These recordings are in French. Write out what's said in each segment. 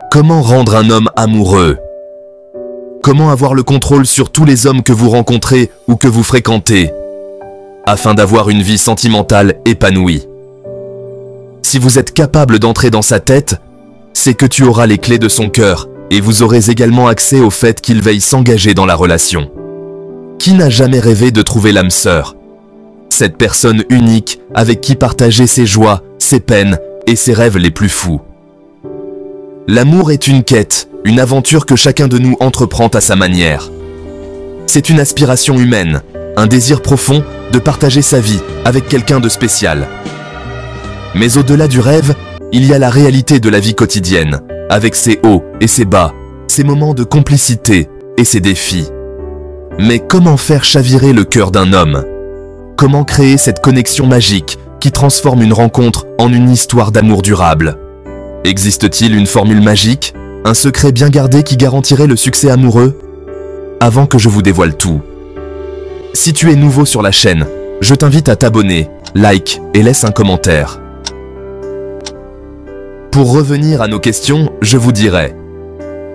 Comment rendre un homme amoureux? Comment avoir le contrôle sur tous les hommes que vous rencontrez ou que vous fréquentez, afin d'avoir une vie sentimentale épanouie? Si vous êtes capable d'entrer dans sa tête, c'est que tu auras les clés de son cœur et vous aurez également accès au fait qu'il veuille s'engager dans la relation. Qui n'a jamais rêvé de trouver l'âme sœur? Cette personne unique avec qui partager ses joies, ses peines et ses rêves les plus fous. L'amour est une quête, une aventure que chacun de nous entreprend à sa manière. C'est une aspiration humaine, un désir profond de partager sa vie avec quelqu'un de spécial. Mais au-delà du rêve, il y a la réalité de la vie quotidienne, avec ses hauts et ses bas, ses moments de complicité et ses défis. Mais comment faire chavirer le cœur d'un homme? Comment créer cette connexion magique qui transforme une rencontre en une histoire d'amour durable? Existe-t-il une formule magique, un secret bien gardé qui garantirait le succès amoureux? Avant que je vous dévoile tout, si tu es nouveau sur la chaîne, je t'invite à t'abonner, like et laisse un commentaire. Pour revenir à nos questions, je vous dirais,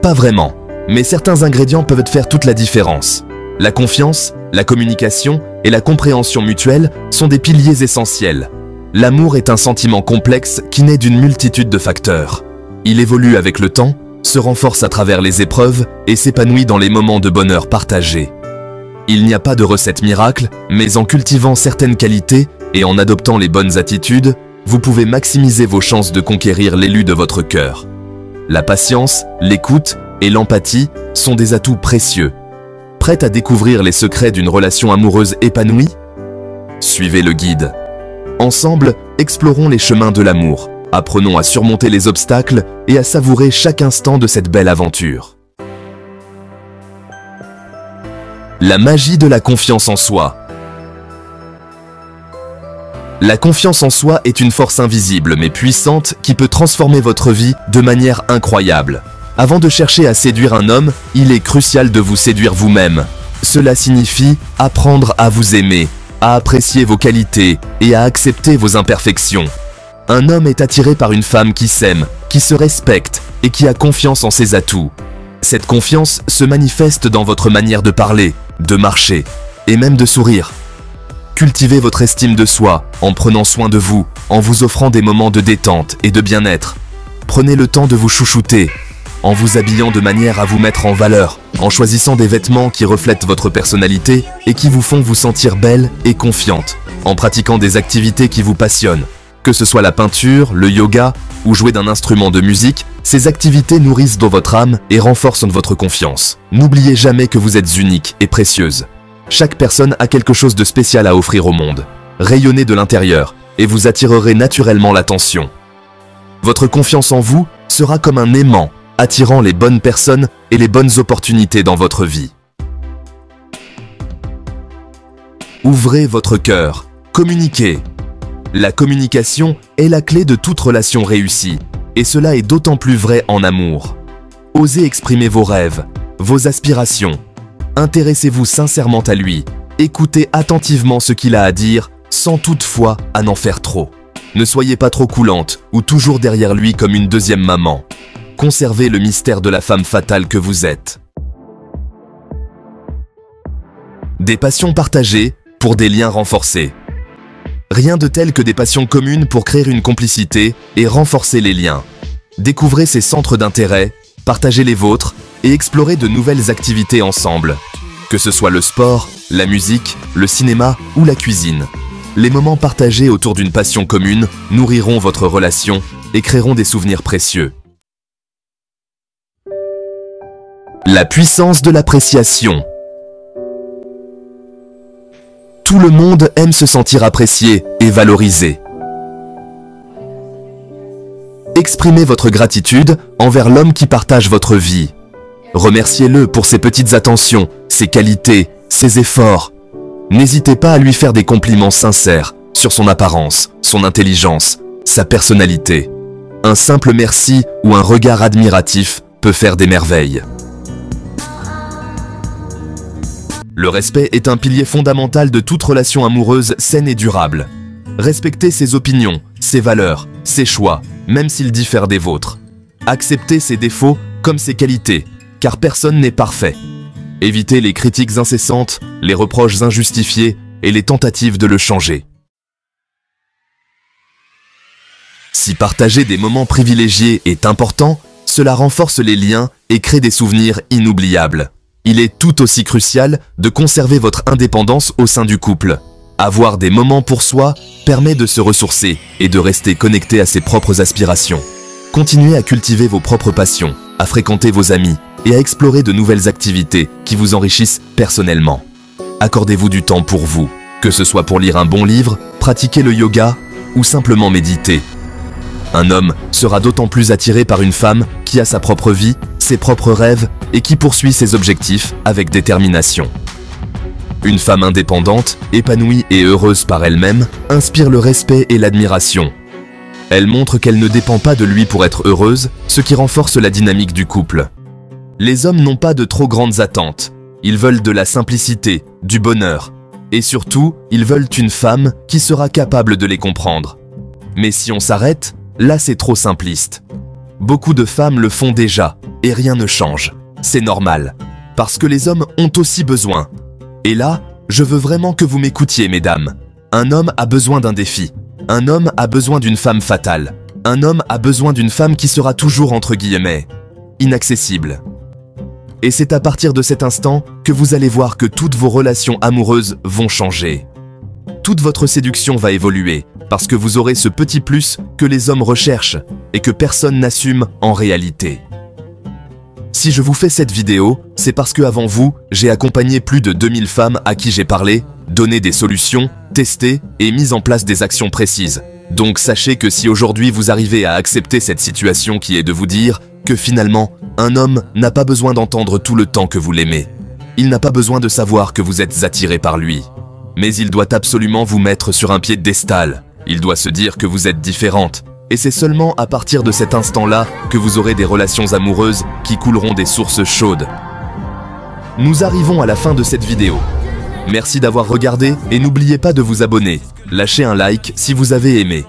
pas vraiment, mais certains ingrédients peuvent faire toute la différence. La confiance, la communication et la compréhension mutuelle sont des piliers essentiels. L'amour est un sentiment complexe qui naît d'une multitude de facteurs. Il évolue avec le temps, se renforce à travers les épreuves et s'épanouit dans les moments de bonheur partagés. Il n'y a pas de recette miracle, mais en cultivant certaines qualités et en adoptant les bonnes attitudes, vous pouvez maximiser vos chances de conquérir l'élu de votre cœur. La patience, l'écoute et l'empathie sont des atouts précieux. Prête à découvrir les secrets d'une relation amoureuse épanouie? Suivez le guide. Ensemble, explorons les chemins de l'amour. Apprenons à surmonter les obstacles et à savourer chaque instant de cette belle aventure. La magie de la confiance en soi. La confiance en soi est une force invisible mais puissante qui peut transformer votre vie de manière incroyable. Avant de chercher à séduire un homme, il est crucial de vous séduire vous-même. Cela signifie apprendre à vous aimer, à apprécier vos qualités et à accepter vos imperfections. Un homme est attiré par une femme qui s'aime, qui se respecte et qui a confiance en ses atouts. Cette confiance se manifeste dans votre manière de parler, de marcher et même de sourire. Cultivez votre estime de soi en prenant soin de vous, en vous offrant des moments de détente et de bien-être. Prenez le temps de vous chouchouter, en vous habillant de manière à vous mettre en valeur, en choisissant des vêtements qui reflètent votre personnalité et qui vous font vous sentir belle et confiante, en pratiquant des activités qui vous passionnent. Que ce soit la peinture, le yoga ou jouer d'un instrument de musique, ces activités nourrissent dans votre âme et renforcent votre confiance. N'oubliez jamais que vous êtes unique et précieuse. Chaque personne a quelque chose de spécial à offrir au monde. Rayonnez de l'intérieur et vous attirerez naturellement l'attention. Votre confiance en vous sera comme un aimant, attirant les bonnes personnes et les bonnes opportunités dans votre vie. Ouvrez votre cœur. Communiquez. La communication est la clé de toute relation réussie, et cela est d'autant plus vrai en amour. Osez exprimer vos rêves, vos aspirations. Intéressez-vous sincèrement à lui. Écoutez attentivement ce qu'il a à dire, sans toutefois en en faire trop. Ne soyez pas trop coulante ou toujours derrière lui comme une deuxième maman. Conservez le mystère de la femme fatale que vous êtes. Des passions partagées pour des liens renforcés. Rien de tel que des passions communes pour créer une complicité et renforcer les liens. Découvrez ces centres d'intérêt, partagez les vôtres et explorez de nouvelles activités ensemble. Que ce soit le sport, la musique, le cinéma ou la cuisine. Les moments partagés autour d'une passion commune nourriront votre relation et créeront des souvenirs précieux. La puissance de l'appréciation. Tout le monde aime se sentir apprécié et valorisé. Exprimez votre gratitude envers l'homme qui partage votre vie. Remerciez-le pour ses petites attentions, ses qualités, ses efforts. N'hésitez pas à lui faire des compliments sincères sur son apparence, son intelligence, sa personnalité. Un simple merci ou un regard admiratif peut faire des merveilles. Le respect est un pilier fondamental de toute relation amoureuse saine et durable. Respectez ses opinions, ses valeurs, ses choix, même s'ils diffèrent des vôtres. Acceptez ses défauts comme ses qualités, car personne n'est parfait. Évitez les critiques incessantes, les reproches injustifiés et les tentatives de le changer. Si partager des moments privilégiés est important, cela renforce les liens et crée des souvenirs inoubliables. Il est tout aussi crucial de conserver votre indépendance au sein du couple. Avoir des moments pour soi permet de se ressourcer et de rester connecté à ses propres aspirations. Continuez à cultiver vos propres passions, à fréquenter vos amis et à explorer de nouvelles activités qui vous enrichissent personnellement. Accordez-vous du temps pour vous, que ce soit pour lire un bon livre, pratiquer le yoga ou simplement méditer. Un homme sera d'autant plus attiré par une femme qui a sa propre vie, ses propres rêves et qui poursuit ses objectifs avec détermination. Une femme indépendante, épanouie et heureuse par elle-même, inspire le respect et l'admiration. Elle montre qu'elle ne dépend pas de lui pour être heureuse, ce qui renforce la dynamique du couple. Les hommes n'ont pas de trop grandes attentes. Ils veulent de la simplicité, du bonheur. Et surtout, ils veulent une femme qui sera capable de les comprendre. Mais si on s'arrête, là c'est trop simpliste. Beaucoup de femmes le font déjà, et rien ne change. C'est normal, parce que les hommes ont aussi besoin. Et là, je veux vraiment que vous m'écoutiez, mesdames. Un homme a besoin d'un défi. Un homme a besoin d'une femme fatale. Un homme a besoin d'une femme qui sera toujours, entre guillemets, inaccessible. Et c'est à partir de cet instant que vous allez voir que toutes vos relations amoureuses vont changer. Toute votre séduction va évoluer, parce que vous aurez ce petit plus que les hommes recherchent et que personne n'assume en réalité. Si je vous fais cette vidéo, c'est parce qu'avant vous, j'ai accompagné plus de 2000 femmes à qui j'ai parlé, donné des solutions, testé et mis en place des actions précises. Donc sachez que si aujourd'hui vous arrivez à accepter cette situation qui est de vous dire que finalement, un homme n'a pas besoin d'entendre tout le temps que vous l'aimez. Il n'a pas besoin de savoir que vous êtes attiré par lui. Mais il doit absolument vous mettre sur un piédestal. Il doit se dire que vous êtes différente. Et c'est seulement à partir de cet instant-là que vous aurez des relations amoureuses qui couleront des sources chaudes. Nous arrivons à la fin de cette vidéo. Merci d'avoir regardé et n'oubliez pas de vous abonner. Lâchez un like si vous avez aimé.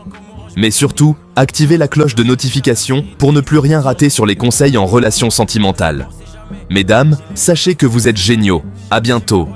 Mais surtout, activez la cloche de notification pour ne plus rien rater sur les conseils en relations sentimentales. Mesdames, sachez que vous êtes géniaux. À bientôt.